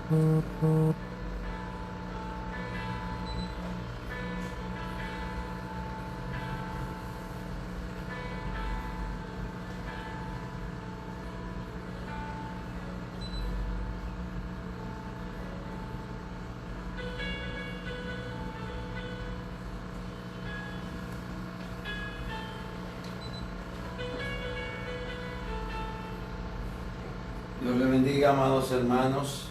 Dios le bendiga, amados hermanos.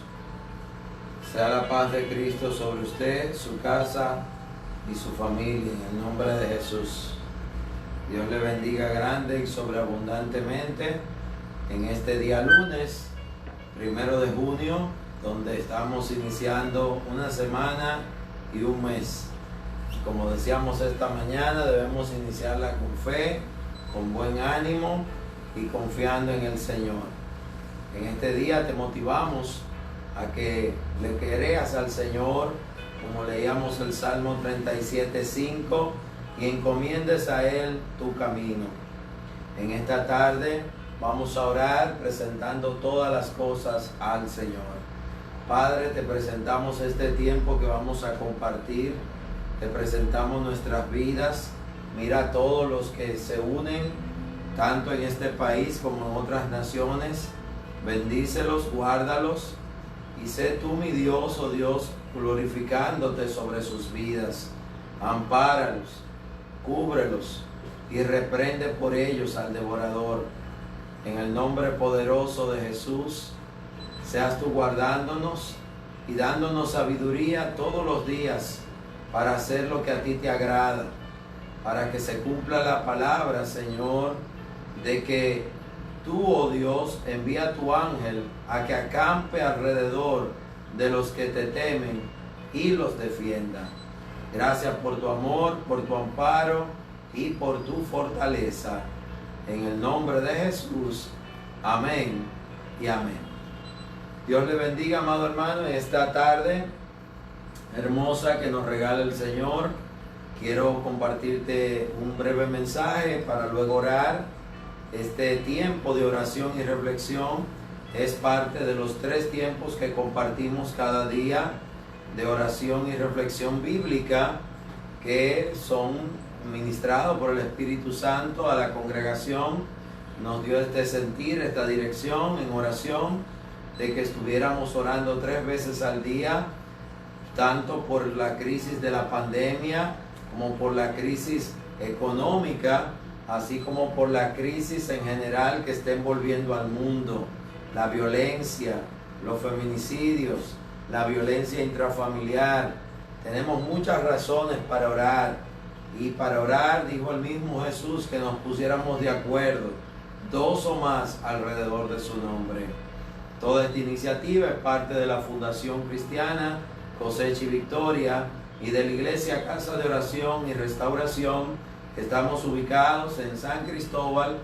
Sea la paz de Cristo sobre usted, su casa y su familia, en el nombre de Jesús. Dios le bendiga grande y sobreabundantemente en este día lunes, 1 de junio, donde estamos iniciando una semana y un mes. Como decíamos esta mañana, debemos iniciarla con fe, con buen ánimo y confiando en el Señor. En este día te motivamos a que le creas al Señor, como leíamos el Salmo 37:5, y encomiendes a Él tu camino. En esta tarde vamos a orar presentando todas las cosas al Señor. Padre, te presentamos este tiempo que vamos a compartir, te presentamos nuestras vidas. Mira a todos los que se unen, tanto en este país como en otras naciones. Bendícelos, guárdalos y sé tú, mi Dios, oh Dios, glorificándote sobre sus vidas. Ampáralos, cúbrelos y reprende por ellos al devorador. En el nombre poderoso de Jesús, seas tú guardándonos y dándonos sabiduría todos los días para hacer lo que a ti te agrada, para que se cumpla la palabra, Señor, de que tú, oh Dios, envía a tu ángel a que acampe alrededor de los que te temen y los defienda. Gracias por tu amor, por tu amparo y por tu fortaleza. En el nombre de Jesús. Amén y amén. Dios le bendiga, amado hermano, en esta tarde hermosa que nos regala el Señor. Quiero compartirte un breve mensaje para luego orar. Este tiempo de oración y reflexión es parte de los 3 tiempos que compartimos cada día de oración y reflexión bíblica, que son ministrados por el Espíritu Santo a la congregación. Nos dio este sentir, esta dirección en oración, de que estuviéramos orando 3 veces al día, tanto por la crisis de la pandemia como por la crisis económica, así como por la crisis en general que está envolviendo al mundo, la violencia, los feminicidios, la violencia intrafamiliar. Tenemos muchas razones para orar, y para orar, dijo el mismo Jesús, que nos pusiéramos de acuerdo, 2 o más alrededor de su nombre. Toda esta iniciativa es parte de la Fundación Cristiana Cosecha y Victoria y de la Iglesia Casa de Oración y Restauración. Estamos ubicados en San Cristóbal,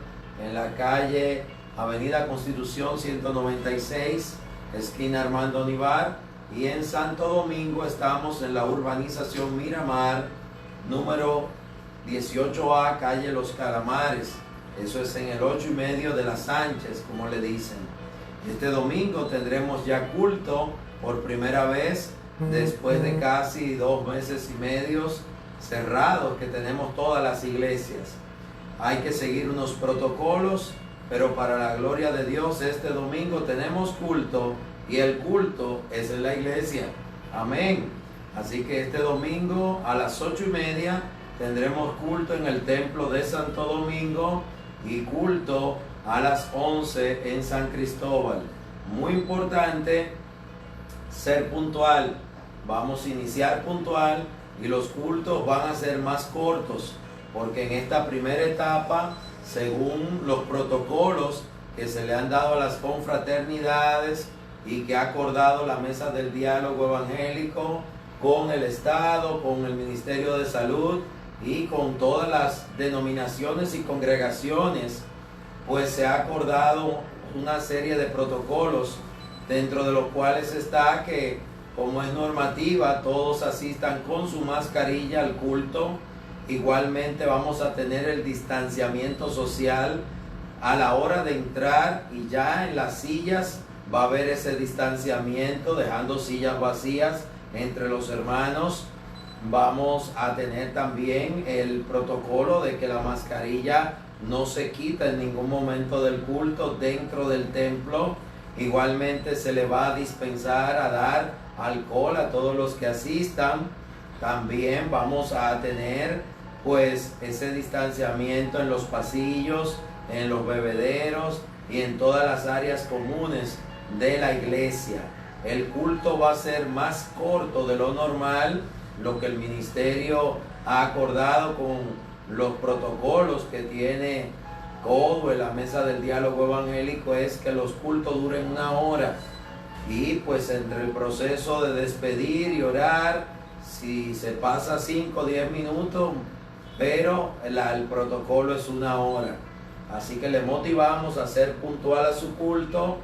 en la calle Avenida Constitución 196, esquina Armando Nivar, y en Santo Domingo estamos en la urbanización Miramar, número 18A, calle Los Calamares. Eso es en el 8:30 de las Sánchez, como le dicen. Este domingo tendremos ya culto por primera vez, después de casi 2 meses y medio cerrados que tenemos todas las iglesias. Hay que seguir unos protocolos, pero para la gloria de Dios este domingo tenemos culto, y el culto es en la iglesia. Amén. Así que este domingo a las 8:30 tendremos culto en el templo de Santo Domingo y culto a las 11 en San Cristóbal. Muy importante ser puntual. Vamos a iniciar puntual y los cultos van a ser más cortos, porque en esta primera etapa, según los protocolos que se le han dado a las confraternidades y que ha acordado la mesa del diálogo evangélico con el Estado, con el Ministerio de Salud y con todas las denominaciones y congregaciones, pues se ha acordado una serie de protocolos, dentro de los cuales está que, como es normativa, todos asistan con su mascarilla al culto. Igualmente vamos a tener el distanciamiento social a la hora de entrar, y ya en las sillas va a haber ese distanciamiento, dejando sillas vacías entre los hermanos. Vamos a tener también el protocolo de que la mascarilla no se quita en ningún momento del culto dentro del templo. Igualmente se le va a dispensar, a dar alcohol a todos los que asistan. También vamos a tener pues ese distanciamiento en los pasillos, en los bebederos y en todas las áreas comunes de la iglesia. El culto va a ser más corto de lo normal, lo que el ministerio ha acordado con los protocolos que tiene CODUE, la mesa del diálogo evangélico, es que los cultos duren 1 hora. Y pues entre el proceso de despedir y orar, si se pasa 5 o 10 minutos, pero el protocolo es 1 hora. Así que le motivamos a ser puntual a su culto,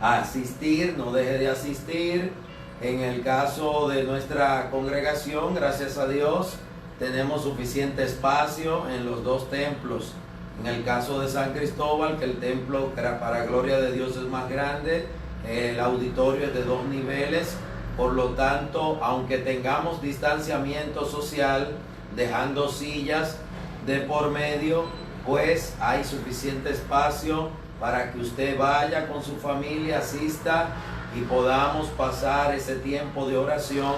a asistir, no deje de asistir. En el caso de nuestra congregación, gracias a Dios, tenemos suficiente espacio en los 2 templos. En el caso de San Cristóbal, que el templo para gloria de Dios es más grande, el auditorio es de 2 niveles, por lo tanto, aunque tengamos distanciamiento social, dejando sillas de por medio, pues hay suficiente espacio para que usted vaya con su familia, asista y podamos pasar ese tiempo de oración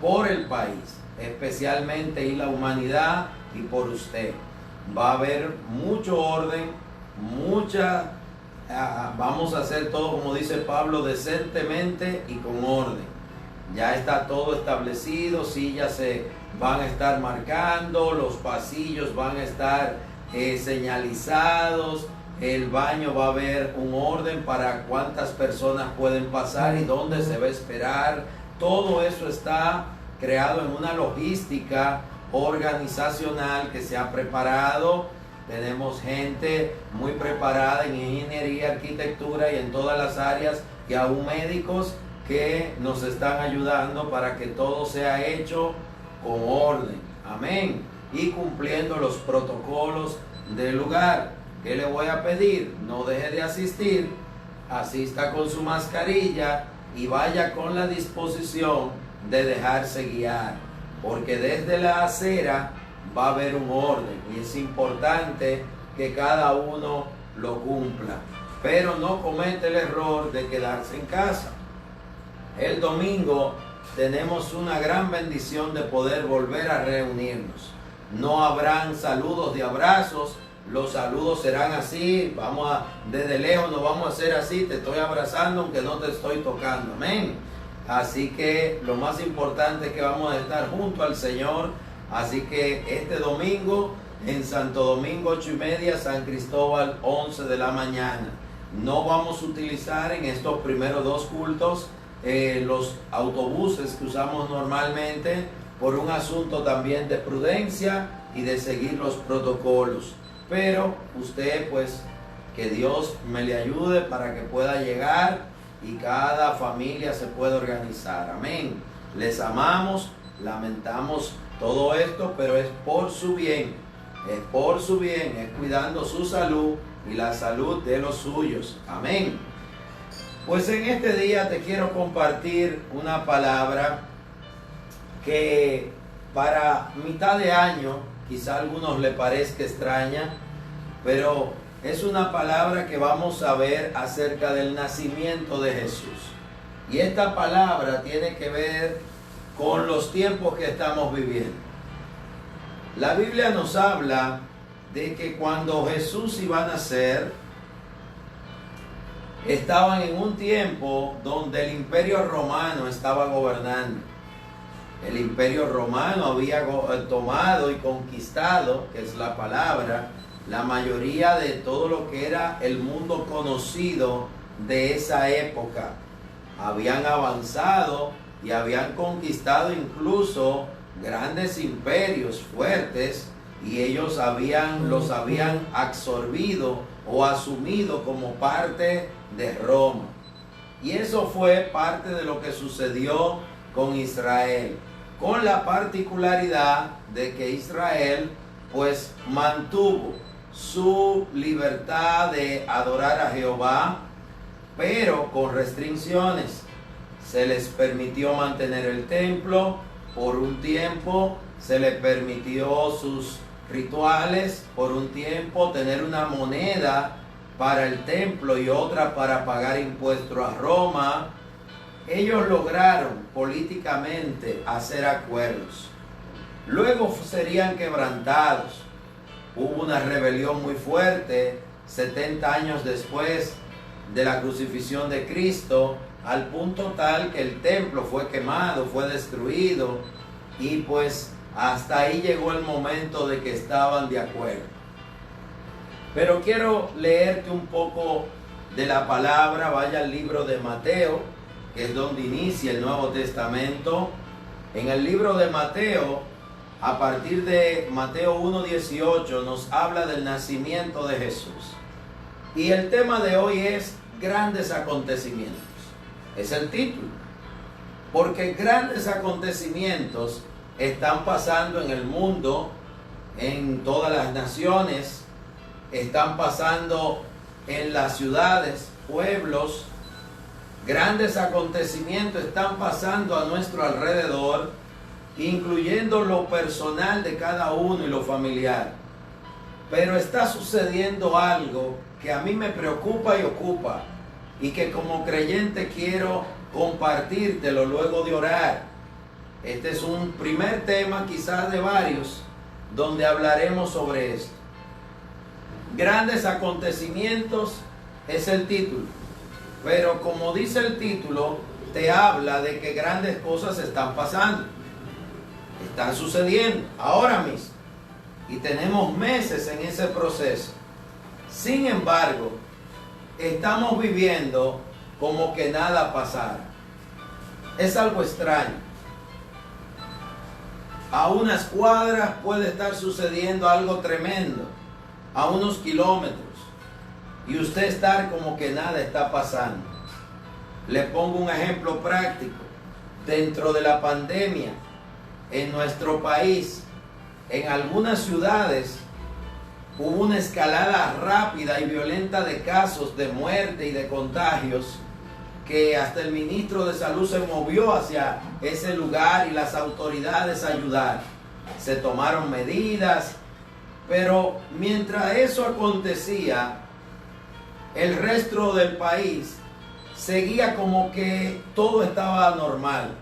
por el país, especialmente y la humanidad y por usted. Va a haber mucho orden, vamos a hacer todo, como dice Pablo, decentemente y con orden. Ya está todo establecido, sillas se van a estar marcando, los pasillos van a estar señalizados, el baño va a haber un orden para cuántas personas pueden pasar y dónde se va a esperar. Todo eso está creado en una logística organizacional que se ha preparado. Tenemos gente muy preparada en ingeniería, arquitectura y en todas las áreas, y aún médicos que nos están ayudando para que todo sea hecho con orden. Amén. Y cumpliendo los protocolos del lugar. ¿Qué le voy a pedir? No deje de asistir, asista con su mascarilla y vaya con la disposición de dejarse guiar, porque desde la acera va a haber un orden y es importante que cada uno lo cumpla, pero no comete el error de quedarse en casa. El domingo tenemos una gran bendición de poder volver a reunirnos. No habrán saludos de abrazos. Los saludos serán así, desde lejos nos vamos a hacer así, te estoy abrazando aunque no te estoy tocando, amén. Así que lo más importante es que vamos a estar junto al Señor. Así que este domingo en Santo Domingo 8:30, San Cristóbal 11 de la mañana. No vamos a utilizar en estos primeros 2 cultos los autobuses que usamos normalmente, por un asunto también de prudencia y de seguir los protocolos. Pero usted, pues, que Dios me le ayude para que pueda llegar y cada familia se pueda organizar. Amén. Les amamos, lamentamos todo esto, pero es por su bien. Es por su bien, es cuidando su salud y la salud de los suyos. Amén. Pues en este día te quiero compartir una palabra que para mitad de año quizá a algunos le parezca extraña, pero es una palabra que vamos a ver acerca del nacimiento de Jesús. Y esta palabra tiene que ver con los tiempos que estamos viviendo. La Biblia nos habla de que cuando Jesús iba a nacer, estaban en un tiempo donde el Imperio Romano estaba gobernando. El Imperio Romano había tomado y conquistado, que es la palabra, la mayoría de todo lo que era el mundo conocido de esa época. Habían avanzado y habían conquistado incluso grandes imperios fuertes, y ellos los habían absorbido o asumido como parte de Roma. Y eso fue parte de lo que sucedió con Israel, con la particularidad de que Israel pues mantuvo su libertad de adorar a Jehová pero con restricciones. Se les permitió mantener el templo por un tiempo, se les permitió sus rituales por un tiempo, tener una moneda para el templo y otra para pagar impuestos a Roma. Ellos lograron políticamente hacer acuerdos. Luego serían quebrantados. Hubo una rebelión muy fuerte 70 años después de la crucifixión de Cristo, al punto tal que el templo fue quemado, fue destruido, y pues hasta ahí llegó el momento de que estaban de acuerdo. Pero quiero leerte un poco de la palabra. Vaya al libro de Mateo, que es donde inicia el Nuevo Testamento. En el libro de Mateo, a partir de Mateo 1:18, nos habla del nacimiento de Jesús. Y el tema de hoy es grandes acontecimientos. Es el título. Porque grandes acontecimientos están pasando en el mundo, en todas las naciones, están pasando en las ciudades, pueblos. Grandes acontecimientos están pasando a nuestro alrededor, incluyendo lo personal de cada uno y lo familiar. Pero está sucediendo algo que a mí me preocupa y ocupa, y que como creyente quiero compartírtelo luego de orar. Este es un primer tema, quizás de varios, donde hablaremos sobre esto. Grandes acontecimientos es el título, pero como dice el título, te habla de que grandes cosas están pasando, están sucediendo ahora mismo, y tenemos meses en ese proceso. Sin embargo, estamos viviendo como que nada pasara. Es algo extraño. A unas cuadras puede estar sucediendo algo tremendo, a unos kilómetros, y usted estar como que nada está pasando. Le pongo un ejemplo práctico. Dentro de la pandemia, en nuestro país, en algunas ciudades, hubo una escalada rápida y violenta de casos de muerte y de contagios, que hasta el ministro de Salud se movió hacia ese lugar y las autoridades ayudaron. Se tomaron medidas, pero mientras eso acontecía, el resto del país seguía como que todo estaba normal.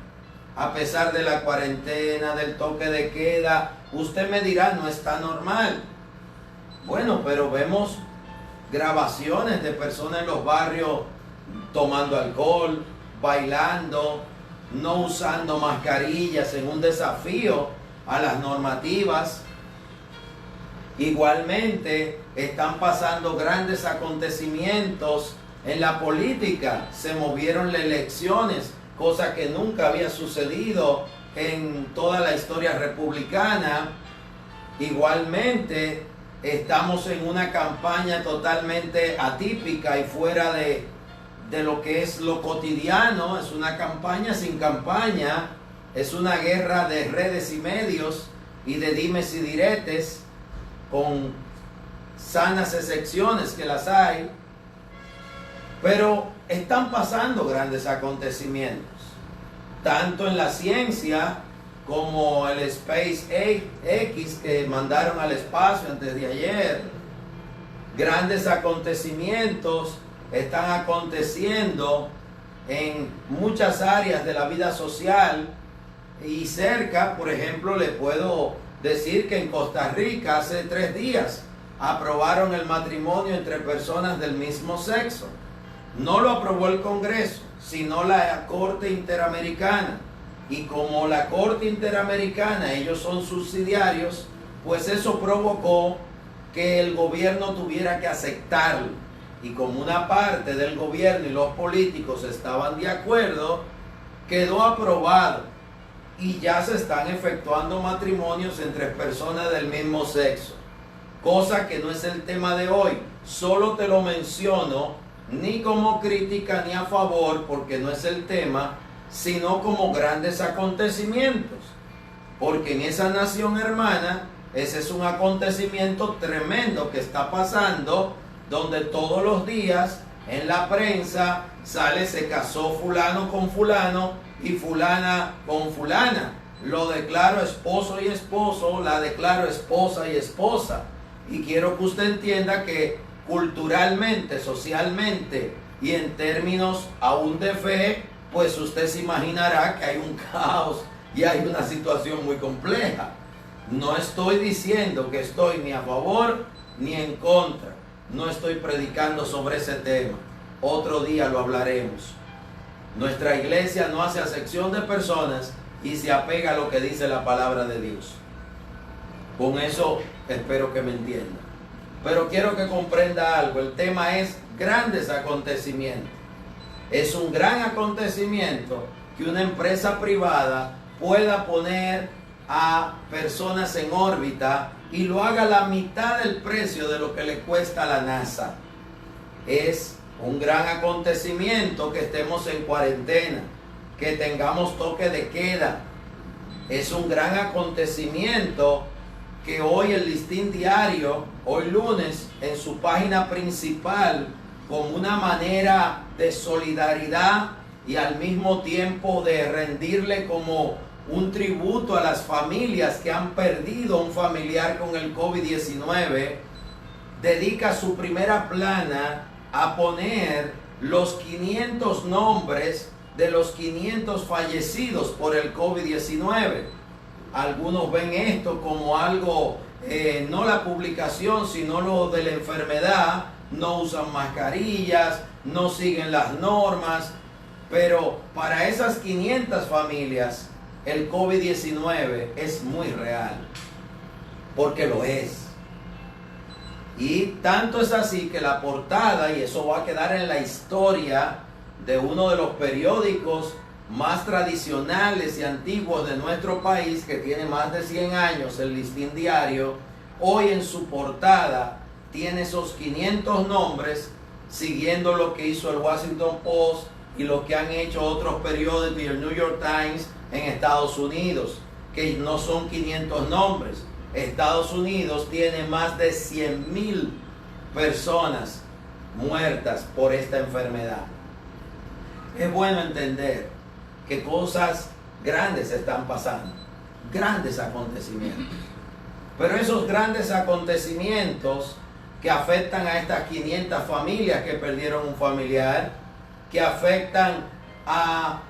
A pesar de la cuarentena, del toque de queda, usted me dirá, no está normal. Bueno, pero vemos grabaciones de personas en los barrios tomando alcohol, bailando, no usando mascarillas en un desafío a las normativas. Igualmente están pasando grandes acontecimientos en la política. Se movieron las elecciones, cosa que nunca había sucedido en toda la historia republicana. Igualmente estamos en una campaña totalmente atípica y fuera de lo que es lo cotidiano. Es una campaña sin campaña, es una guerra de redes y medios y de dimes y diretes, con sanas excepciones que las hay, pero están pasando grandes acontecimientos, tanto en la ciencia como el SpaceX que mandaron al espacio antes de ayer. Grandes acontecimientos están aconteciendo en muchas áreas de la vida social, y cerca, por ejemplo, le puedo decir que en Costa Rica hace 3 días aprobaron el matrimonio entre personas del mismo sexo. No lo aprobó el Congreso, sino la Corte Interamericana. Y como la Corte Interamericana, ellos son subsidiarios, pues eso provocó que el gobierno tuviera que aceptarlo. Y como una parte del gobierno y los políticos estaban de acuerdo, quedó aprobado. Y ya se están efectuando matrimonios entre personas del mismo sexo. Cosa que no es el tema de hoy. Solo te lo menciono, ni como crítica ni a favor, porque no es el tema, sino como grandes acontecimientos. Porque en esa nación hermana, ese es un acontecimiento tremendo que está pasando, donde todos los días en la prensa sale se casó fulano con fulano y fulana con fulana. Lo declaro esposo y esposo, la declaro esposa y esposa. Y quiero que usted entienda que culturalmente, socialmente y en términos aún de fe, pues usted se imaginará que hay un caos y hay una situación muy compleja. No estoy diciendo que estoy ni a favor ni en contra. No estoy predicando sobre ese tema. Otro día lo hablaremos. Nuestra iglesia no hace acepción de personas y se apega a lo que dice la palabra de Dios. Con eso espero que me entienda. Pero quiero que comprenda algo. El tema es grandes acontecimientos. Es un gran acontecimiento que una empresa privada pueda poner a personas en órbita y lo haga a la mitad del precio de lo que le cuesta a la NASA. Es un gran acontecimiento que estemos en cuarentena, que tengamos toque de queda. Es un gran acontecimiento que hoy el Listín Diario, hoy lunes, en su página principal, como una manera de solidaridad y al mismo tiempo de rendirle como un tributo a las familias que han perdido un familiar con el COVID-19, dedica su primera plana a poner los 500 nombres de los 500 fallecidos por el COVID-19. Algunos ven esto como algo, no la publicación, sino lo de la enfermedad. No usan mascarillas, no siguen las normas, pero para esas 500 familias el COVID-19 es muy real, porque lo es. Y tanto es así que la portada, y eso va a quedar en la historia de uno de los periódicos más tradicionales y antiguos de nuestro país, que tiene más de 100 años, el Listín Diario, hoy en su portada tiene esos 500 nombres, siguiendo lo que hizo el Washington Post y lo que han hecho otros periódicos y el New York Times en Estados Unidos, que no son 500 nombres. Estados Unidos tiene más de 100,000 personas muertas por esta enfermedad. Es bueno entender que cosas grandes están pasando, grandes acontecimientos. Pero esos grandes acontecimientos que afectan a estas 500 familias que perdieron un familiar, que afectan a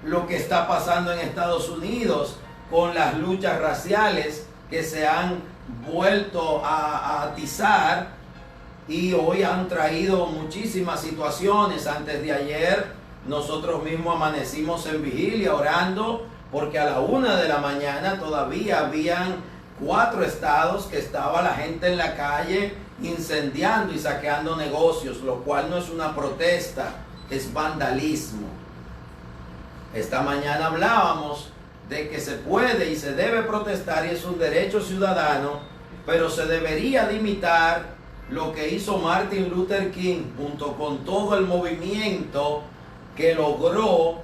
lo que está pasando en Estados Unidos con las luchas raciales que se han vuelto a atizar y hoy han traído muchísimas situaciones. Antes de ayer nosotros mismos amanecimos en vigilia orando porque a la 1 de la mañana todavía habían 4 estados que estaba la gente en la calle incendiando y saqueando negocios, lo cual no es una protesta, es vandalismo. Esta mañana hablábamos de que se puede y se debe protestar y es un derecho ciudadano, pero se debería de imitar lo que hizo Martin Luther King junto con todo el movimiento que logró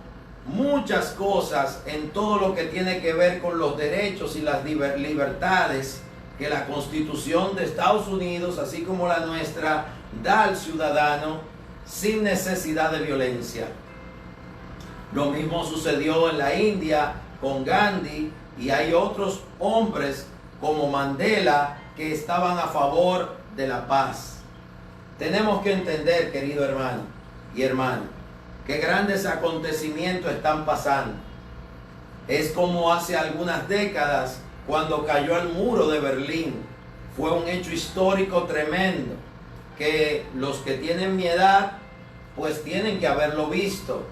muchas cosas en todo lo que tiene que ver con los derechos y las libertades que la Constitución de Estados Unidos, así como la nuestra, da al ciudadano sin necesidad de violencia. Lo mismo sucedió en la India con Gandhi, y hay otros hombres como Mandela que estaban a favor de la paz. Tenemos que entender, querido hermano y hermana, que grandes acontecimientos están pasando. Es como hace algunas décadas cuando cayó el muro de Berlín. Fue un hecho histórico tremendo que los que tienen mi edad pues tienen que haberlo visto.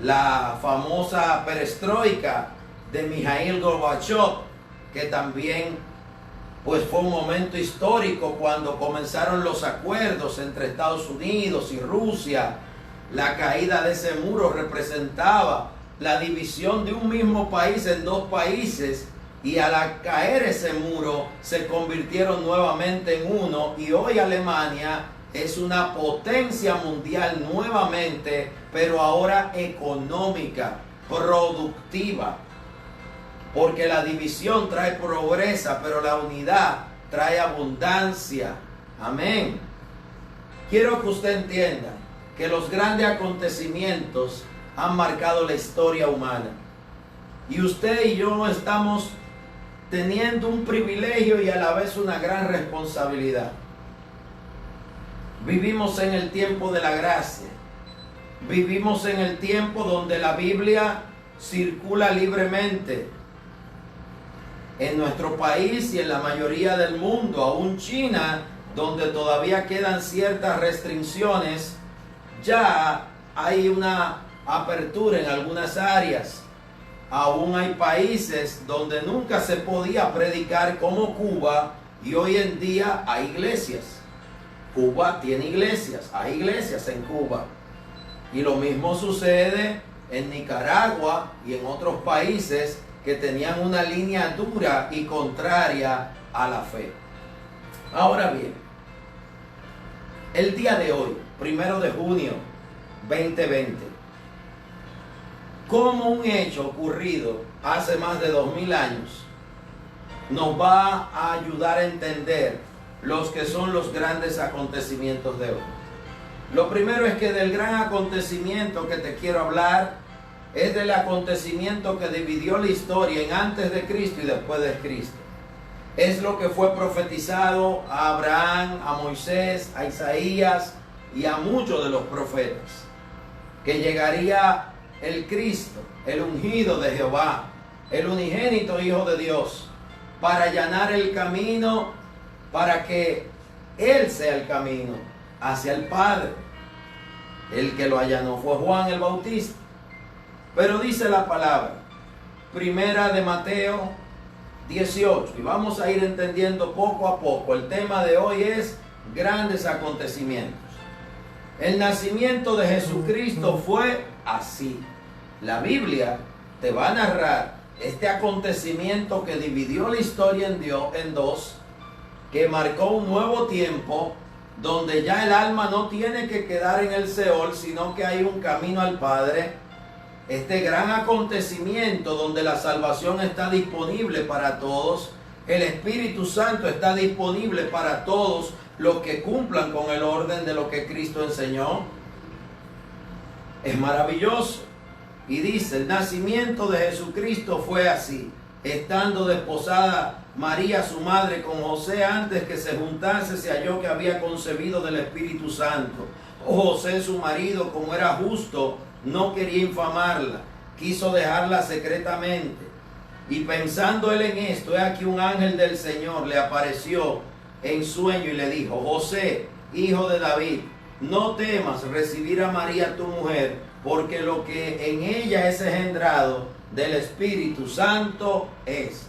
La famosa perestroika de Mikhail Gorbachev, que también pues fue un momento histórico cuando comenzaron los acuerdos entre Estados Unidos y Rusia. La caída de ese muro representaba la división de un mismo país en 2 países, y al caer ese muro se convirtieron nuevamente en uno, y hoy Alemania es una potencia mundial nuevamente, pero ahora económica, productiva, porque la división trae pobreza, pero la unidad trae abundancia. Amén. quiero que usted entienda que los grandes acontecimientos han marcado la historia humana. Y usted y yo estamos teniendo un privilegio y a la vez una gran responsabilidad. Vivimos en el tiempo de la gracia. Vivimos en el tiempo donde la Biblia circula libremente. En nuestro país y en la mayoría del mundo, aún China, donde todavía quedan ciertas restricciones, ya hay una apertura en algunas áreas. Aún hay países donde nunca se podía predicar, como Cuba, y hoy en día hay iglesias. Cuba tiene iglesias, hay iglesias en Cuba. Y lo mismo sucede en Nicaragua y en otros países que tenían una línea dura y contraria a la fe. Ahora bien, el día de hoy, 1 de junio 2020, como un hecho ocurrido hace más de 2000 años, nos va a ayudar a entender los que son los grandes acontecimientos de hoy. Lo primero es que del gran acontecimiento que te quiero hablar es del acontecimiento que dividió la historia en antes de Cristo y después de Cristo. Es lo que fue profetizado a Abraham, a Moisés, a Isaías y a muchos de los profetas, que llegaría el Cristo, el ungido de Jehová, el unigénito Hijo de Dios, para allanar el camino, para que Él sea el camino hacia el Padre. El que lo allanó fue Juan el Bautista. Pero dice la palabra, primera de Mateo 18, y vamos a ir entendiendo poco a poco. El tema de hoy es grandes acontecimientos. El nacimiento de Jesucristo fue así. La Biblia te va a narrar este acontecimiento que dividió la historia en dos, que marcó un nuevo tiempo donde ya el alma no tiene que quedar en el Seol, sino que hay un camino al Padre. Este gran acontecimiento donde la salvación está disponible para todos, el Espíritu Santo está disponible para todos los que cumplan con el orden de lo que Cristo enseñó. Es maravilloso. Y dice, el nacimiento de Jesucristo fue así. Estando desposada María, su madre, con José, antes que se juntase, se halló que había concebido del Espíritu Santo. José, su marido, como era justo, no quería infamarla, quiso dejarla secretamente. Y pensando él en esto, he aquí un ángel del Señor le apareció en sueño y le dijo, José, hijo de David, no temas recibir a María tu mujer, porque lo que en ella es engendrado del Espíritu Santo es.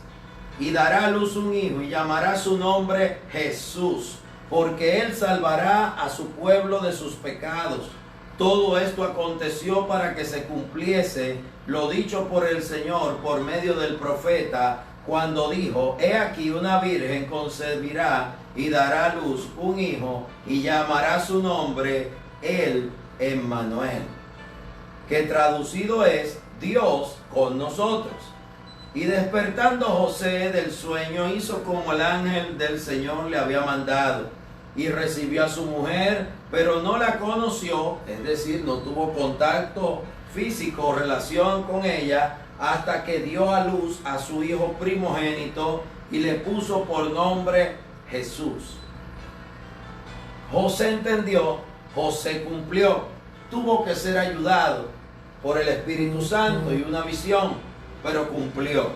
Y dará a luz un hijo y llamará su nombre Jesús, porque él salvará a su pueblo de sus pecados. Todo esto aconteció para que se cumpliese lo dicho por el Señor por medio del profeta, cuando dijo, he aquí una virgen concebirá y dará a luz un hijo y llamará su nombre el Emmanuel, que traducido es Dios con nosotros. Y despertando José del sueño, hizo como el ángel del Señor le había mandado, y recibió a su mujer, pero no la conoció, es decir, no tuvo contacto físico o relación con ella, hasta que dio a luz a su hijo primogénito y le puso por nombre Jesús. José entendió, José cumplió, tuvo que ser ayudado por el Espíritu Santo y una visión, pero cumplió.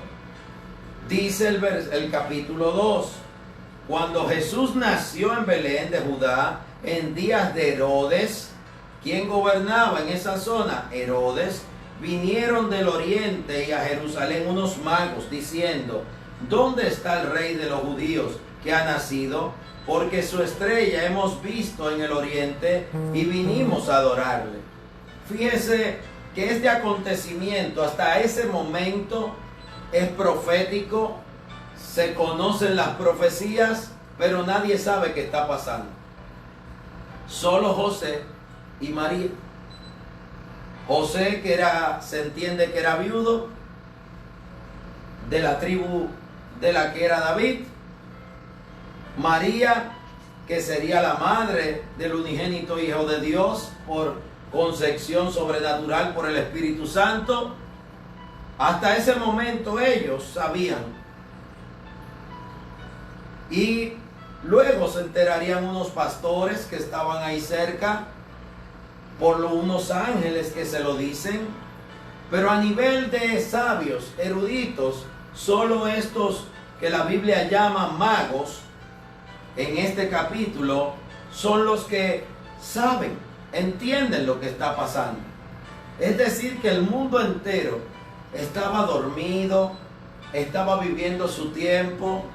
Dice el capítulo 2, cuando Jesús nació en Belén de Judá, en días de Herodes, ¿quién gobernaba en esa zona? Herodes. Vinieron del oriente y a Jerusalén unos magos diciendo, ¿dónde está el rey de los judíos que ha nacido? Porque su estrella hemos visto en el oriente y vinimos a adorarle. Fíjese que este acontecimiento hasta ese momento es profético, se conocen las profecías, pero nadie sabe qué está pasando. Solo José y María. José, se entiende que era viudo de la tribu de la que era David. María, que sería la madre del unigénito Hijo de Dios por concepción sobrenatural por el Espíritu Santo. Hasta ese momento ellos sabían. Y luego se enterarían unos pastores que estaban ahí cerca, por unos ángeles que se lo dicen. Pero a nivel de sabios, eruditos, solo estos que la Biblia llama magos, en este capítulo, son los que saben, entienden lo que está pasando. Es decir, que el mundo entero estaba dormido, estaba viviendo su tiempo,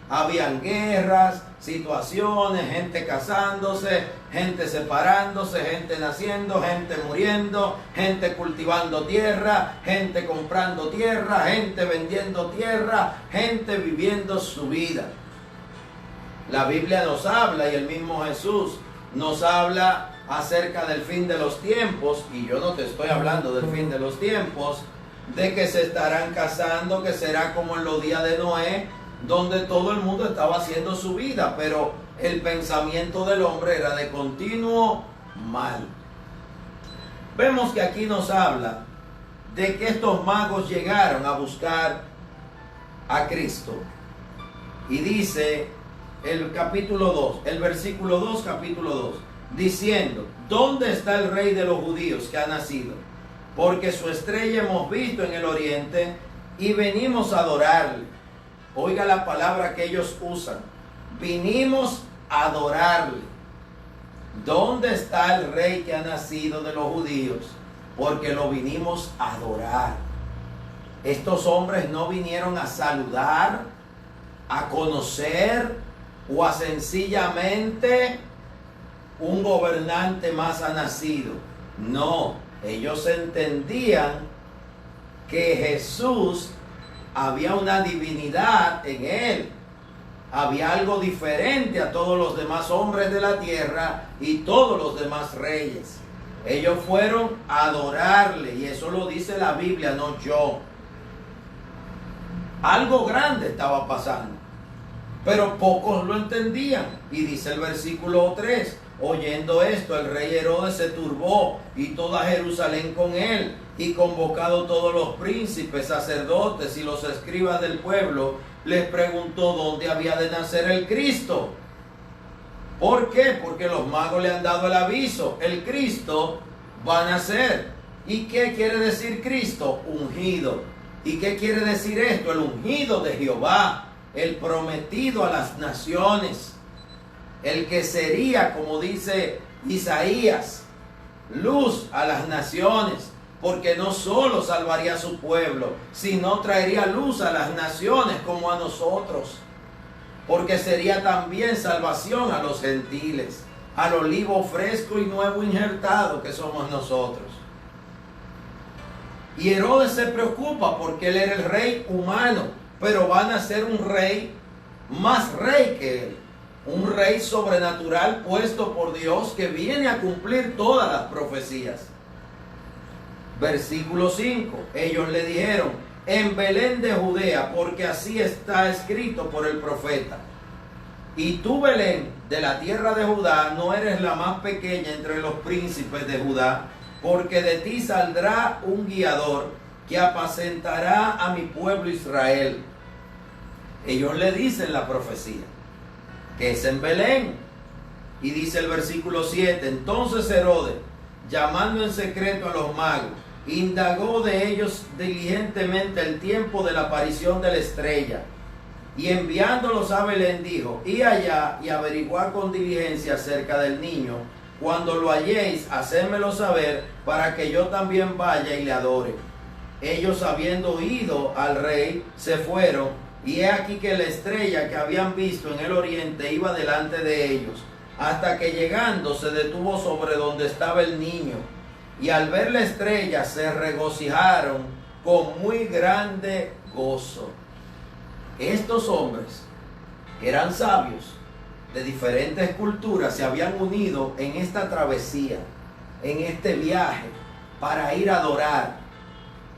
habían guerras, situaciones, gente casándose, gente separándose, gente naciendo, gente muriendo, gente cultivando tierra, gente comprando tierra, gente vendiendo tierra, gente viviendo su vida. La Biblia nos habla, y el mismo Jesús nos habla acerca del fin de los tiempos, y yo no te estoy hablando del fin de los tiempos, de que se estarán casando, que será como en los días de Noé, donde todo el mundo estaba haciendo su vida, pero el pensamiento del hombre era de continuo mal. Vemos que aquí nos habla de que estos magos llegaron a buscar a Cristo. Y dice el capítulo 2, el versículo 2, capítulo 2, diciendo: ¿dónde está el rey de los judíos que ha nacido? Porque su estrella hemos visto en el oriente y venimos a adorarle. Oiga la palabra que ellos usan: vinimos a adorarle. ¿Dónde está el rey que ha nacido de los judíos? Porque lo vinimos a adorar. Estos hombres no vinieron a saludar, a conocer o a sencillamente un gobernante más ha nacido. No, ellos entendían que Jesús, había una divinidad en él, había algo diferente a todos los demás hombres de la tierra y todos los demás reyes. Ellos fueron a adorarle, y eso lo dice la Biblia, no yo. Algo grande estaba pasando, pero pocos lo entendían. Y dice el versículo 3: oyendo esto, el rey Herodes se turbó, y toda Jerusalén con él, y convocado todos los príncipes, sacerdotes y los escribas del pueblo, les preguntó dónde había de nacer el Cristo. ¿Por qué? Porque los magos le han dado el aviso: el Cristo va a nacer. ¿Y qué quiere decir Cristo? Ungido. ¿Y qué quiere decir esto? El ungido de Jehová, el prometido a las naciones, el que sería, como dice Isaías, luz a las naciones, porque no solo salvaría a su pueblo, sino traería luz a las naciones como a nosotros, porque sería también salvación a los gentiles, al olivo fresco y nuevo injertado que somos nosotros. Y Herodes se preocupa porque él era el rey humano, pero va a nacer un rey, más rey que él, un rey sobrenatural puesto por Dios, que viene a cumplir todas las profecías. Versículo 5, ellos le dijeron: en Belén de Judea, porque así está escrito por el profeta: y tú, Belén, de la tierra de Judá, no eres la más pequeña entre los príncipes de Judá, porque de ti saldrá un guiador que apacentará a mi pueblo Israel. Ellos le dicen la profecía, que es en Belén. Y dice el versículo 7, entonces Herodes, llamando en secreto a los magos, indagó de ellos diligentemente el tiempo de la aparición de la estrella, y enviándolos a Belén dijo: id allá y averiguad con diligencia acerca del niño. Cuando lo halléis, hacédmelo saber, para que yo también vaya y le adore. Ellos, habiendo oído al rey, se fueron, y he aquí que la estrella que habían visto en el oriente iba delante de ellos, hasta que llegando se detuvo sobre donde estaba el niño. Y al ver la estrella se regocijaron con muy grande gozo. Estos hombres, que eran sabios de diferentes culturas, se habían unido en esta travesía, en este viaje, para ir a adorar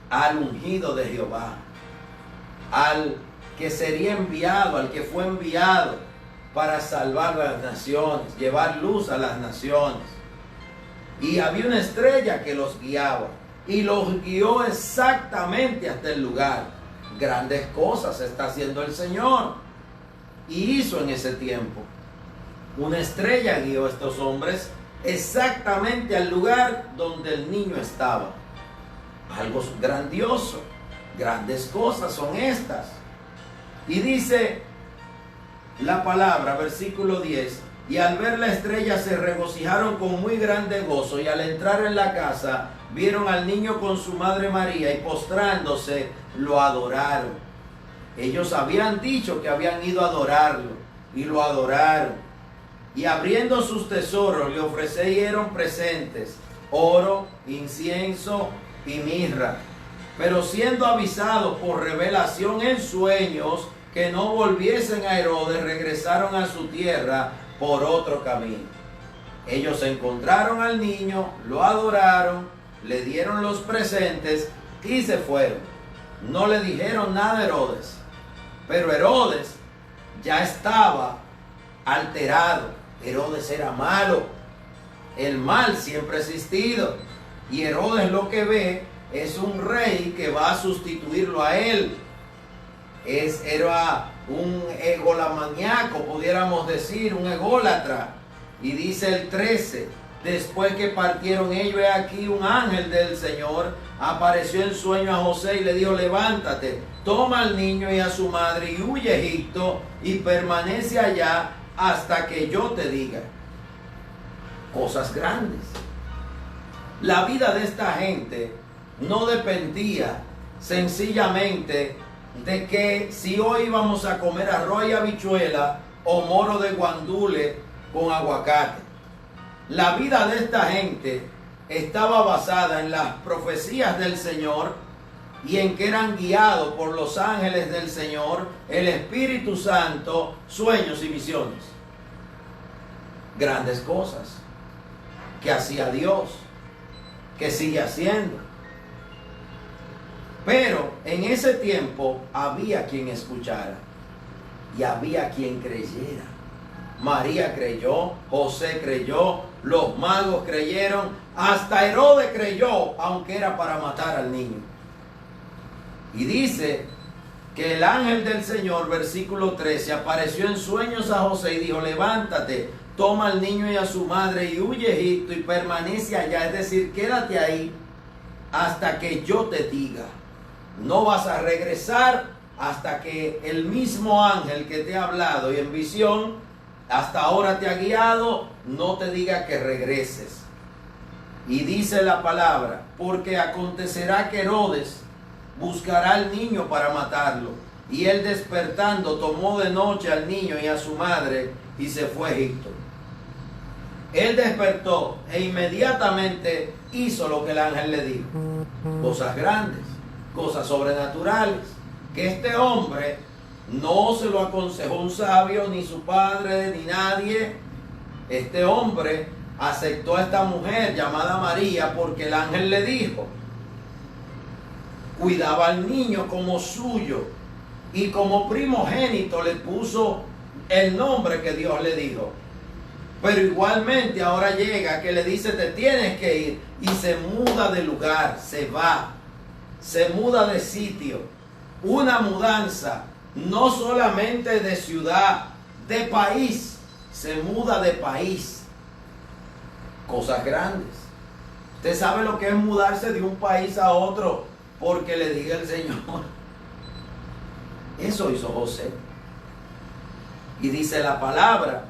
al ungido de Jehová, al que sería enviado, al que fue enviado para salvar a las naciones, llevar luz a las naciones. Y había una estrella que los guiaba y los guió exactamente hasta el lugar. Grandes cosas está haciendo el Señor. Y hizo en ese tiempo. Una estrella guió a estos hombres exactamente al lugar donde el niño estaba. Algo grandioso. Grandes cosas son estas. Y dice la palabra, versículo 10, y al ver la estrella se regocijaron con muy grande gozo, y al entrar en la casa vieron al niño con su madre María, y postrándose lo adoraron. Ellos habían dicho que habían ido a adorarlo, y lo adoraron. Y abriendo sus tesoros le ofrecieron presentes, oro, incienso y mirra. Pero siendo avisados por revelación en sueños que no volviesen a Herodes, regresaron a su tierra por otro camino. Ellos encontraron al niño, lo adoraron, le dieron los presentes y se fueron. No le dijeron nada a Herodes, pero Herodes ya estaba alterado. Herodes era malo, el mal siempre ha existido, y Herodes lo que ve es un rey que va a sustituirlo a él. Era un egolamaníaco, pudiéramos decir, un ególatra. Y dice el 13, después que partieron ellos, he aquí un ángel del Señor apareció en sueño a José y le dijo, levántate, toma al niño y a su madre y huye a Egipto y permanece allá hasta que yo te diga. Cosas grandes. La vida de esta gente no dependía sencillamente de que si hoy íbamos a comer arroz y habichuela o moro de guandule con aguacate. La vida de esta gente estaba basada en las profecías del Señor y en que eran guiados por los ángeles del Señor, el Espíritu Santo, sueños y visiones. Grandes cosas que hacía Dios, que sigue haciendo. Pero en ese tiempo había quien escuchara y había quien creyera. María creyó, José creyó, los magos creyeron, hasta Herodes creyó, aunque era para matar al niño. Y dice que el ángel del Señor, versículo 13, apareció en sueños a José y dijo, levántate, toma al niño y a su madre y huye a Egipto y permanece allá, es decir, quédate ahí hasta que yo te diga. No vas a regresar hasta que el mismo ángel que te ha hablado y en visión, hasta ahora te ha guiado, no te diga que regreses. Y dice la palabra, porque acontecerá que Herodes buscará al niño para matarlo. Y él despertando tomó de noche al niño y a su madre y se fue a Egipto. Él despertó e inmediatamente hizo lo que el ángel le dijo. Cosas grandes, cosas sobrenaturales, que este hombre no se lo aconsejó un sabio, ni su padre, ni nadie. Este hombre aceptó a esta mujer llamada María porque el ángel le dijo. Cuidaba al niño como suyo y como primogénito le puso el nombre que Dios le dijo. Pero igualmente ahora llega que le dice te tienes que ir y se muda de lugar, se va, se muda de sitio. Una mudanza no solamente de ciudad, de país, se muda de país. Cosas grandes. Usted sabe lo que es mudarse de un país a otro porque le diga el Señor. Eso hizo José. Y dice la palabra,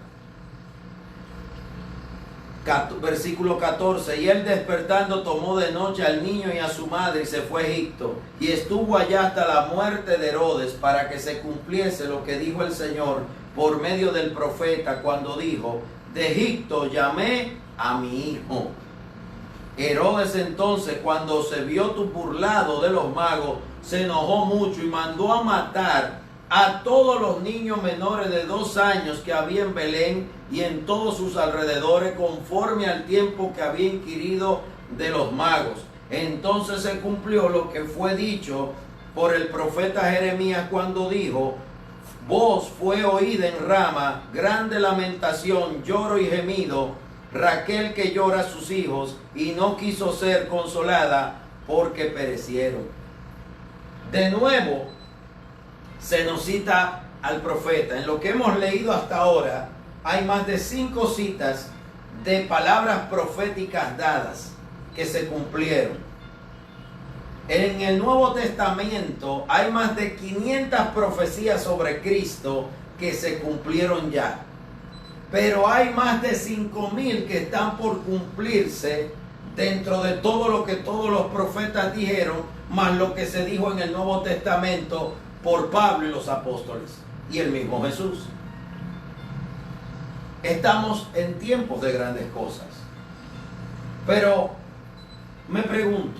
versículo 14, y él despertando tomó de noche al niño y a su madre y se fue a Egipto y estuvo allá hasta la muerte de Herodes, para que se cumpliese lo que dijo el Señor por medio del profeta cuando dijo, de Egipto llamé a mi hijo. Herodes entonces, cuando se vio burlado de los magos, se enojó mucho y mandó a matar a todos los niños menores de 2 años que había en Belén y en todos sus alrededores, conforme al tiempo que había inquirido de los magos. Entonces se cumplió lo que fue dicho por el profeta Jeremías cuando dijo, voz fue oída en Rama, grande lamentación, lloro y gemido, Raquel que llora a sus hijos y no quiso ser consolada porque perecieron. De nuevo se nos cita al profeta. En lo que hemos leído hasta ahora hay más de 5 citas de palabras proféticas dadas que se cumplieron. En el Nuevo Testamento hay más de 500 profecías sobre Cristo que se cumplieron ya. Pero hay más de 5,000 que están por cumplirse dentro de todo lo que todos los profetas dijeron, más lo que se dijo en el Nuevo Testamento por Pablo y los apóstoles y el mismo Jesús. Estamos en tiempos de grandes cosas. Pero me pregunto,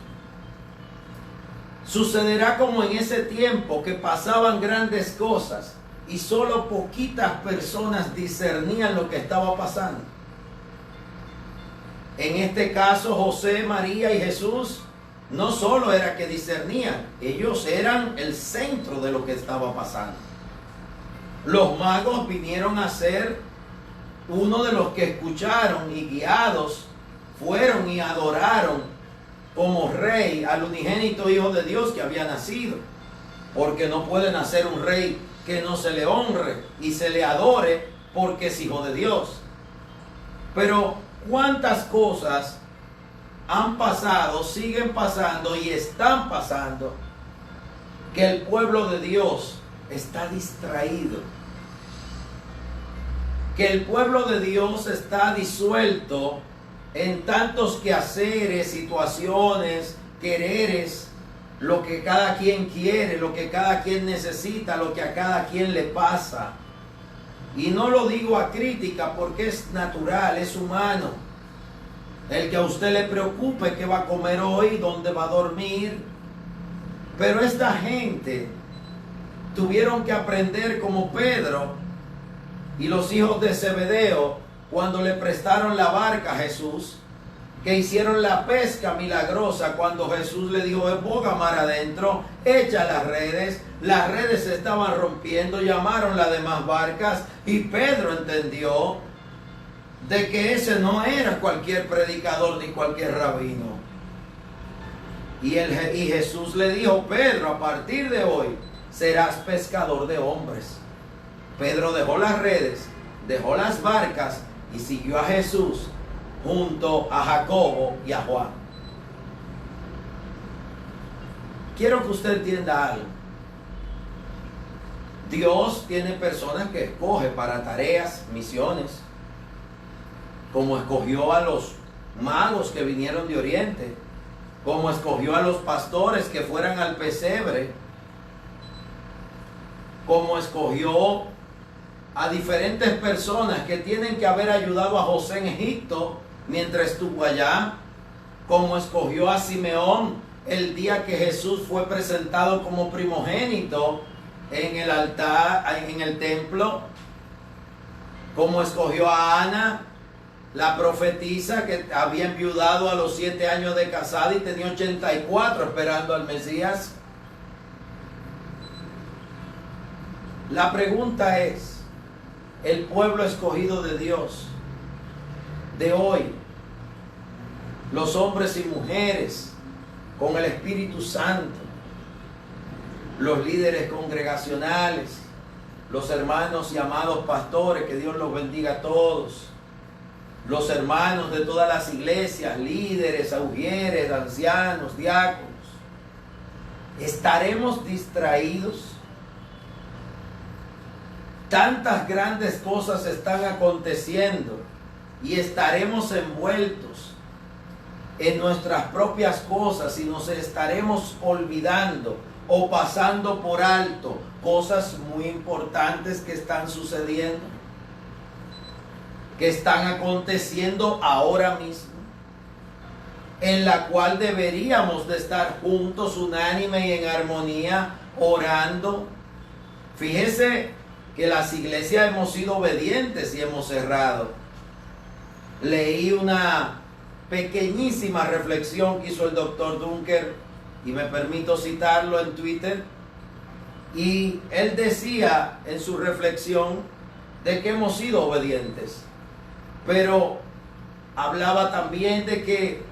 ¿sucederá como en ese tiempo que pasaban grandes cosas y solo poquitas personas discernían lo que estaba pasando? En este caso, José, María y Jesús no solo era que discernían, ellos eran el centro de lo que estaba pasando. Los magos vinieron a ser uno de los que escucharon y guiados fueron y adoraron como rey al unigénito Hijo de Dios que había nacido, porque no puede nacer un rey que no se le honre y se le adore porque es Hijo de Dios. Pero cuántas cosas han pasado, siguen pasando y están pasando, que el pueblo de Dios está distraído, que el pueblo de Dios está disuelto en tantos quehaceres, situaciones, quereres, lo que cada quien quiere, lo que cada quien necesita, lo que a cada quien le pasa. Y no lo digo a crítica porque es natural, es humano. El que a usted le preocupe qué va a comer hoy, dónde va a dormir. Pero esta gente tuvieron que aprender como Pedro y los hijos de Zebedeo cuando le prestaron la barca a Jesús, que hicieron la pesca milagrosa cuando Jesús le dijo: boga mar adentro, echa las redes se estaban rompiendo, llamaron las demás barcas y Pedro entendió de que ese no era cualquier predicador ni cualquier rabino. Y Jesús le dijo: Pedro, a partir de hoy serás pescador de hombres. Pedro dejó las redes, dejó las barcas y siguió a Jesús junto a Jacobo y a Juan. Quiero que usted entienda algo. Dios tiene personas que escoge para tareas, misiones, como escogió a los magos que vinieron de Oriente, como escogió a los pastores que fueran al pesebre, como escogió a diferentes personas que tienen que haber ayudado a José en Egipto mientras estuvo allá, como escogió a Simeón el día que Jesús fue presentado como primogénito en el altar, en el templo, como escogió a Ana, la profetisa que había enviudado a los 7 años de casada y tenía 84 esperando al Mesías. La pregunta es, el pueblo escogido de Dios de hoy, los hombres y mujeres con el Espíritu Santo, los líderes congregacionales, los hermanos y amados pastores, que Dios los bendiga a todos, los hermanos de todas las iglesias, líderes, augieres, ancianos, diáconos, ¿estaremos distraídos? Tantas grandes cosas están aconteciendo y estaremos envueltos en nuestras propias cosas y nos estaremos olvidando o pasando por alto cosas muy importantes que están sucediendo, que están aconteciendo ahora mismo, en la cual deberíamos de estar juntos, unánime y en armonía, orando. Fíjese que las iglesias hemos sido obedientes y hemos cerrado. Leí una pequeñísima reflexión que hizo el doctor Dunker y me permito citarlo en Twitter, Y él decía en su reflexión de que hemos sido obedientes, pero hablaba también de que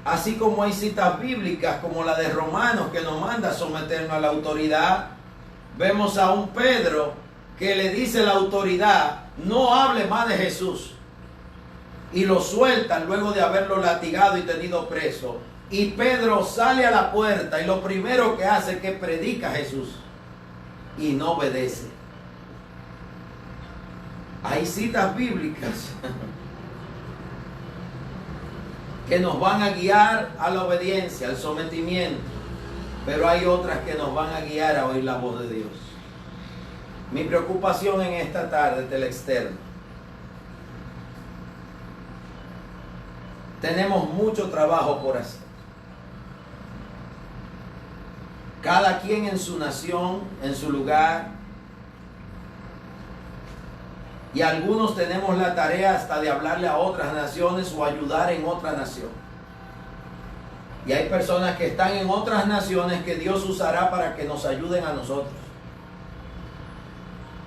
así como hay citas bíblicas como la de Romanos que nos manda a someternos a la autoridad, vemos a un Pedro que le dice a la autoridad: no hable más de Jesús, y lo sueltan luego de haberlo latigado y tenido preso. Y Pedro sale a la puerta y lo primero que hace es que predica a Jesús y no obedece. Hay citas bíblicas que nos van a guiar a la obediencia, al sometimiento, pero hay otras que nos van a guiar a oír la voz de Dios. Mi preocupación en esta tarde es el externo. Tenemos mucho trabajo por hacer. Cada quien en su nación, en su lugar. Y algunos tenemos la tarea hasta de hablarle a otras naciones o ayudar en otra nación. Y hay personas que están en otras naciones que Dios usará para que nos ayuden a nosotros.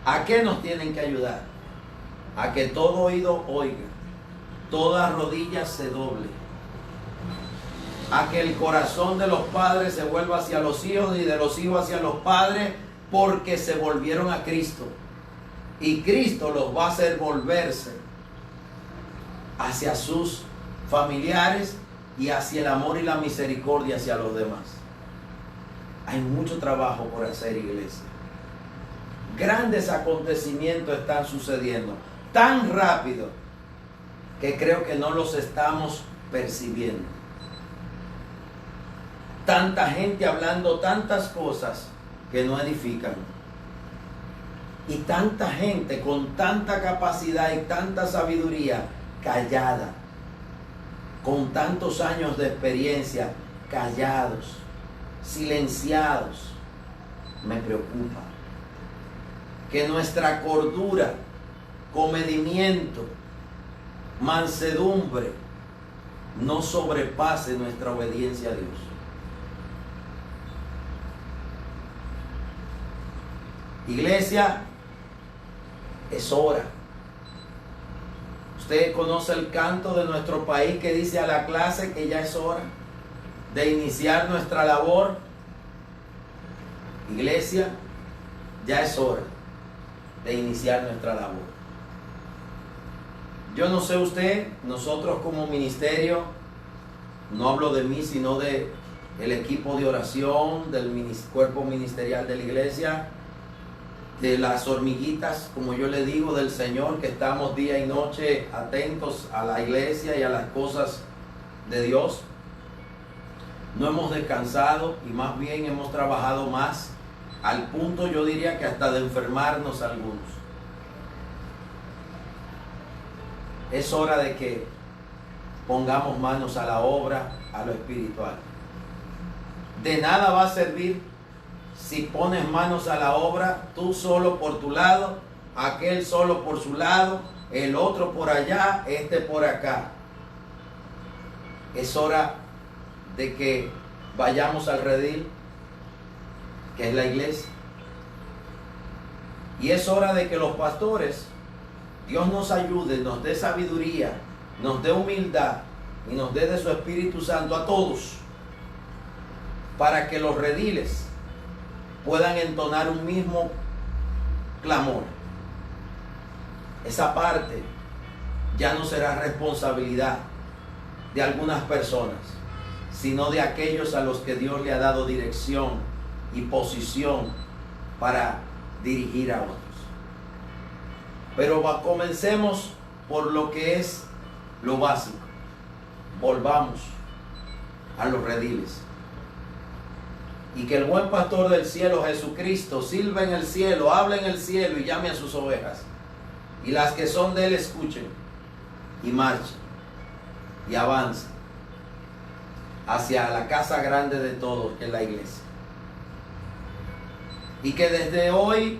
¿A qué nos tienen que ayudar? A que todo oído oiga, toda rodilla se doble, a que el corazón de los padres se vuelva hacia los hijos y de los hijos hacia los padres, porque se volvieron a Cristo. Y Cristo los va a hacer volverse hacia sus familiares y hacia el amor y la misericordia hacia los demás. Hay mucho trabajo por hacer, iglesia. Grandes acontecimientos están sucediendo tan rápido que creo que no los estamos percibiendo. Tanta gente hablando tantas cosas que no edifican. Y tanta gente con tanta capacidad y tanta sabiduría callada, con tantos años de experiencia, callados, silenciados. Me preocupa que nuestra cordura, comedimiento, mansedumbre no sobrepase nuestra obediencia a Dios. Iglesia, es hora. Usted conoce el canto de nuestro país que dice a la clase que ya es hora de iniciar nuestra labor. Iglesia, ya es hora de iniciar nuestra labor. Yo no sé usted, nosotros como ministerio, no hablo de mí, sino de el equipo de oración, del cuerpo ministerial de la iglesia, de las hormiguitas, como yo le digo, del Señor, que estamos día y noche atentos a la iglesia y a las cosas de Dios. No hemos descansado y más bien hemos trabajado más, al punto yo diría que hasta de enfermarnos algunos. Es hora de que pongamos manos a la obra, a lo espiritual. De nada va a servir si pones manos a la obra, tú solo por tu lado, aquel solo por su lado, el otro por allá, este por acá. Es hora de que vayamos al redil, que es la iglesia. Y es hora de que los pastores, Dios nos ayude, nos dé sabiduría, nos dé humildad y nos dé de su Espíritu Santo a todos, para que los rediles puedan entonar un mismo clamor. Esa parte ya no será responsabilidad de algunas personas, sino de aquellos a los que Dios le ha dado dirección y posición para dirigir a otros. Pero comencemos por lo que es lo básico. Volvamos a los rediles. Y que el buen pastor del cielo, Jesucristo, sirva en el cielo, hable en el cielo y llame a sus ovejas. Y las que son de él escuchen y marchen y avancen hacia la casa grande de todos, que es la iglesia. Y que desde hoy,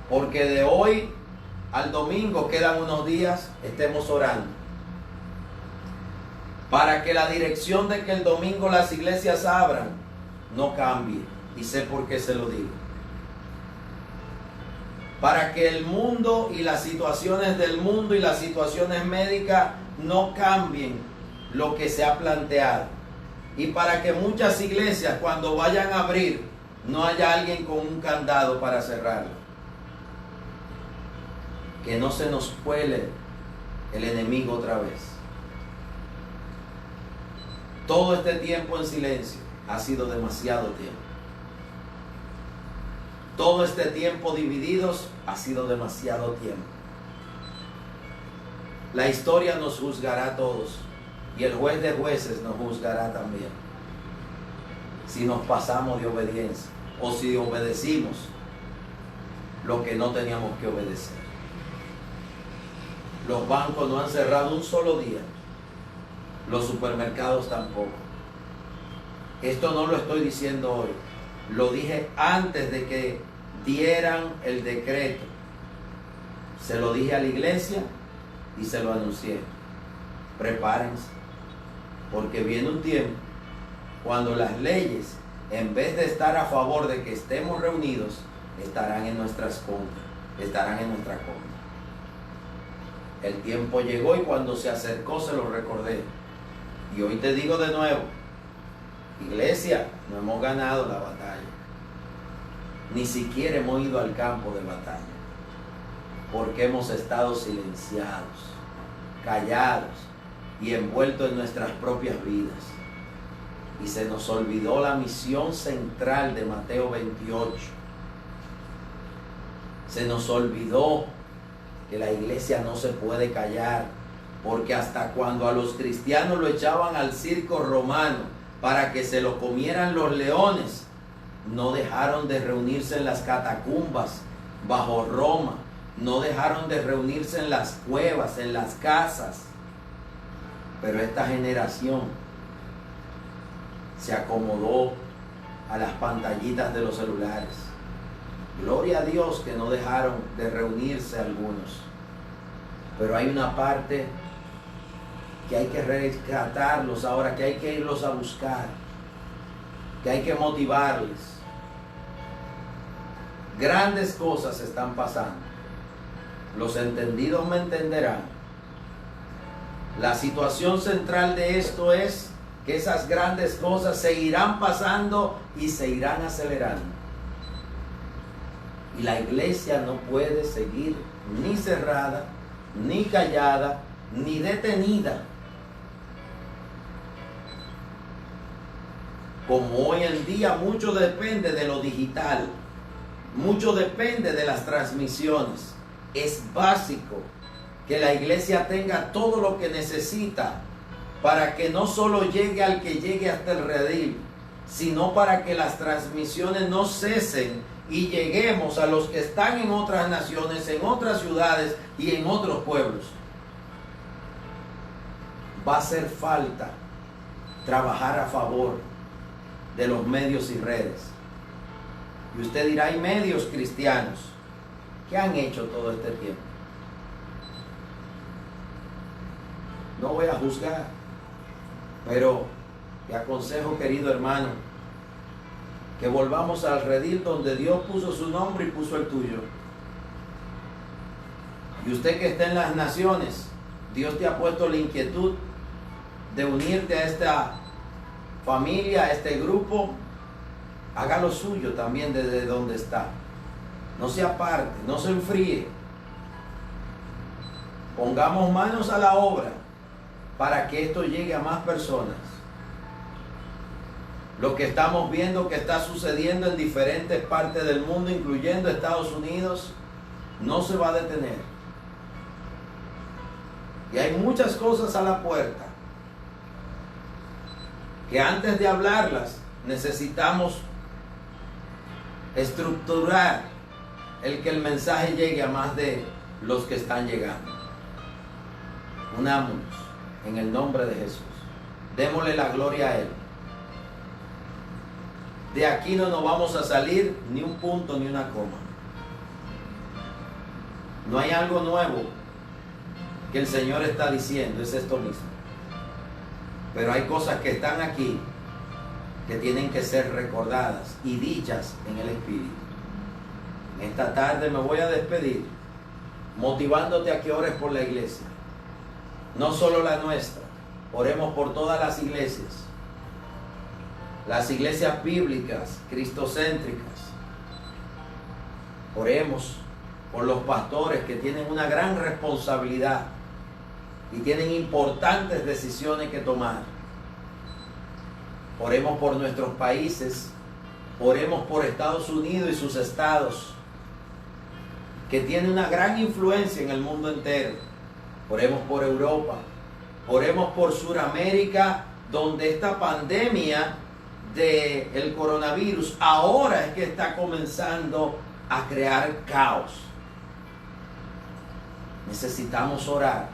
porque de hoy al domingo quedan unos días, estemos orando para que la dirección de que el domingo las iglesias abran no cambie. Y sé por qué se lo digo. para que el mundo y las situaciones del mundo y las situaciones médicas no cambien lo que se ha planteado. Y para que muchas iglesias, cuando vayan a abrir, no haya alguien con un candado para cerrarlo. Que no se nos cuele el enemigo otra vez. Todo este tiempo en silencio ha sido demasiado tiempo. Todo este tiempo divididos ha sido demasiado tiempo. La historia nos juzgará a todos y el juez de jueces nos juzgará también. Si nos pasamos de obediencia o si obedecimos lo que no teníamos que obedecer. Los bancos no han cerrado un solo día. Los supermercados tampoco. Esto no lo estoy diciendo hoy. Lo dije antes de que dieran el decreto. Se lo dije a la iglesia y se lo anuncié. Prepárense, porque viene un tiempo cuando las leyes, en vez de estar a favor de que estemos reunidos, estarán en nuestras contras, estarán en nuestra contra. El tiempo llegó y cuando se acercó se lo recordé. Y hoy te digo de nuevo, iglesia, no hemos ganado la batalla. Ni siquiera hemos ido al campo de batalla. Porque hemos estado silenciados, callados y envueltos en nuestras propias vidas. Y se nos olvidó la misión central de Mateo 28. Se nos olvidó que la iglesia no se puede callar, porque hasta cuando a los cristianos lo echaban al circo romano para que se lo comieran los leones, no dejaron de reunirse en las catacumbas bajo Roma, no dejaron de reunirse en las cuevas, en las casas. Pero esta generación se acomodó a las pantallitas de los celulares. Gloria a Dios que no dejaron de reunirse algunos. Pero hay una parte que hay que rescatarlos ahora, que hay que irlos a buscar, que hay que motivarles. Grandes cosas están pasando. Los entendidos me entenderán. La situación central de esto es que esas grandes cosas se irán pasando y se irán acelerando. Y la iglesia no puede seguir ni cerrada, ni callada, ni detenida. Como hoy en día mucho depende de lo digital, mucho depende de las transmisiones. Es básico que la iglesia tenga todo lo que necesita para que no solo llegue al que llegue hasta el redil, sino para que las transmisiones no cesen y lleguemos a los que están en otras naciones, en otras ciudades y en otros pueblos. Va a hacer falta trabajar a favor de los medios y redes. Y usted dirá, hay medios cristianos. ¿Qué han hecho todo este tiempo? No voy a juzgar, pero te aconsejo, querido hermano, que volvamos al redil donde Dios puso su nombre y puso el tuyo. Y usted que está en las naciones, Dios te ha puesto la inquietud de unirte a esta familia, a este grupo. Haga lo suyo también desde donde está. No se aparte, no se enfríe. Pongamos manos a la obra para que esto llegue a más personas. Lo que estamos viendo que está sucediendo en diferentes partes del mundo, incluyendo Estados Unidos, no se va a detener. Y hay muchas cosas a la puerta que antes de hablarlas necesitamos estructurar el que el mensaje llegue a más de los que están llegando. Unámonos en el nombre de Jesús. Démosle la gloria a Él. De aquí no nos vamos a salir ni un punto ni una coma. No hay algo nuevo que el Señor está diciendo, es esto mismo. Pero hay cosas que están aquí que tienen que ser recordadas y dichas en el Espíritu. En esta tarde me voy a despedir motivándote a que ores por la iglesia. No solo la nuestra, oremos por todas las iglesias bíblicas, cristocéntricas. Oremos por los pastores que tienen una gran responsabilidad y tienen importantes decisiones que tomar. Oremos por nuestros países, oremos por Estados Unidos y sus estados, que tienen una gran influencia en el mundo entero. Oremos por Europa, oremos por Sudamérica, donde esta pandemia del coronavirus ahora es que está comenzando a crear caos. Necesitamos orar,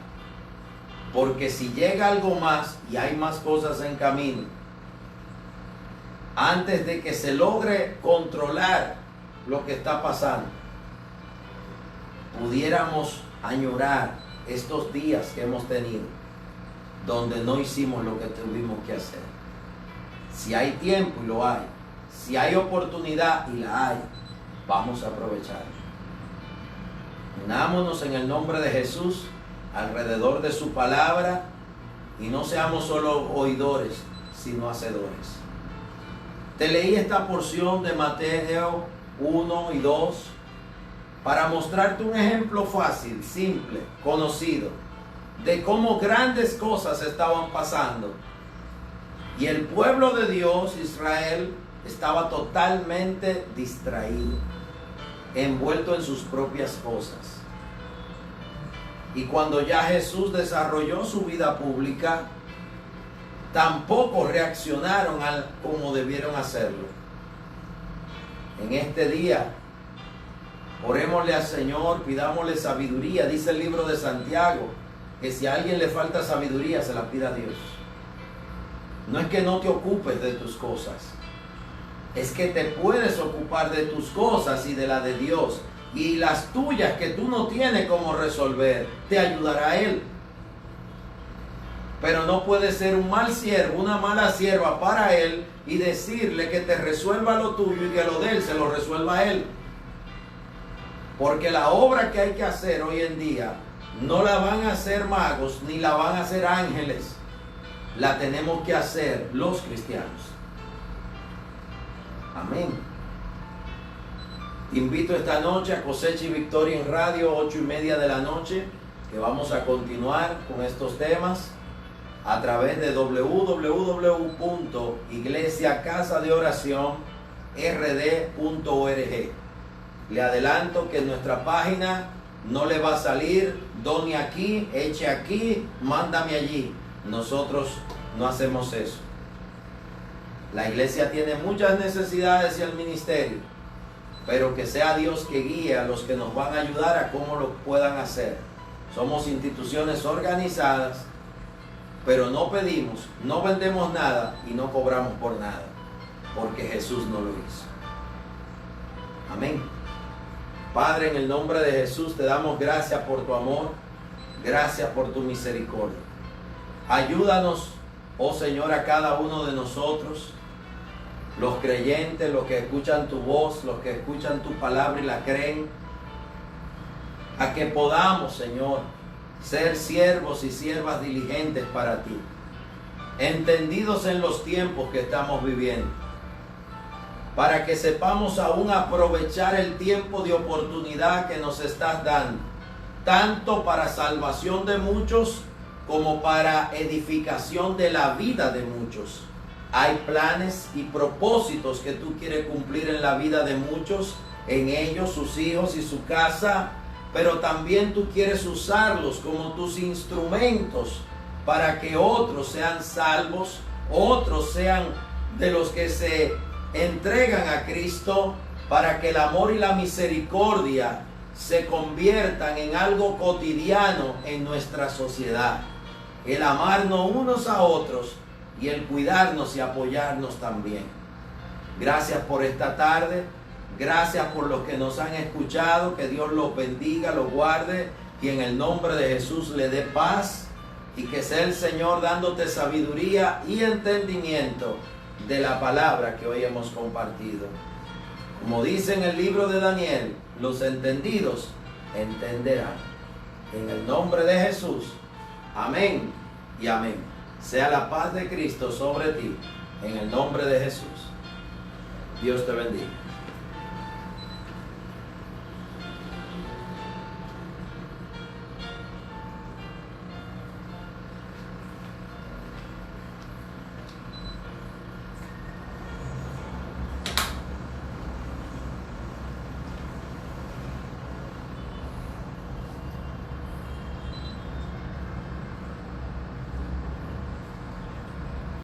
porque si llega algo más y hay más cosas en camino, antes de que se logre controlar lo que está pasando, pudiéramos añorar estos días que hemos tenido, donde no hicimos lo que tuvimos que hacer. Si hay tiempo, y lo hay, si hay oportunidad, y la hay, vamos a aprovecharla. Unámonos en el nombre de Jesús alrededor de su palabra y no seamos solo oidores, sino hacedores. Te leí esta porción de Mateo 1 y 2 para mostrarte un ejemplo fácil, simple, conocido, de cómo grandes cosas estaban pasando. Y el pueblo de Dios, Israel, estaba totalmente distraído, envuelto en sus propias cosas. Y cuando ya Jesús desarrolló su vida pública, tampoco reaccionaron como debieron hacerlo. En este día, orémosle al Señor, pidámosle sabiduría. Dice el libro de Santiago que si a alguien le falta sabiduría, se la pida a Dios. No es que no te ocupes de tus cosas, es que te puedes ocupar de tus cosas y de la de Dios. Y las tuyas que tú no tienes cómo resolver, te ayudará Él. Pero no puedes ser un mal siervo, una mala sierva para Él y decirle que te resuelva lo tuyo y que lo de Él se lo resuelva a Él. Porque la obra que hay que hacer hoy en día no la van a hacer magos ni la van a hacer ángeles. La tenemos que hacer los cristianos. Amén. Te invito esta noche a Cosecha y Victoria en Radio, 8:30 de la noche, que vamos a continuar con estos temas a través de www.iglesiacasadeoracion.rd.org. Le adelanto que en nuestra página no le va a salir done aquí, eche aquí, mándame allí. Nosotros no hacemos eso. La iglesia tiene muchas necesidades y el ministerio, pero que sea Dios que guíe a los que nos van a ayudar a cómo lo puedan hacer. Somos instituciones organizadas, pero no pedimos, no vendemos nada y no cobramos por nada, porque Jesús no lo hizo. Amén. Padre, en el nombre de Jesús te damos gracias por tu amor, gracias por tu misericordia. Ayúdanos, oh Señor, a cada uno de nosotros, los creyentes, los que escuchan tu voz, los que escuchan tu palabra y la creen, a que podamos, Señor, ser siervos y siervas diligentes para ti, entendidos en los tiempos que estamos viviendo, para que sepamos aún aprovechar el tiempo de oportunidad que nos estás dando, tanto para salvación de muchos como para edificación de la vida de muchos. Hay planes y propósitos que tú quieres cumplir en la vida de muchos, en ellos, sus hijos y su casa, pero también tú quieres usarlos como tus instrumentos para que otros sean salvos, otros sean de los que se entregan a Cristo, para que el amor y la misericordia se conviertan en algo cotidiano en nuestra sociedad. El amarnos unos a otros y el cuidarnos y apoyarnos también. Gracias por esta tarde. Gracias por los que nos han escuchado. Que Dios los bendiga, los guarde y en el nombre de Jesús le dé paz. Y que sea el Señor dándote sabiduría y entendimiento de la palabra que hoy hemos compartido. Como dice en el libro de Daniel, Los entendidos entenderán. En el nombre de Jesús. Amén y amén. Sea la paz de Cristo sobre ti. En el nombre de Jesús. Dios te bendiga.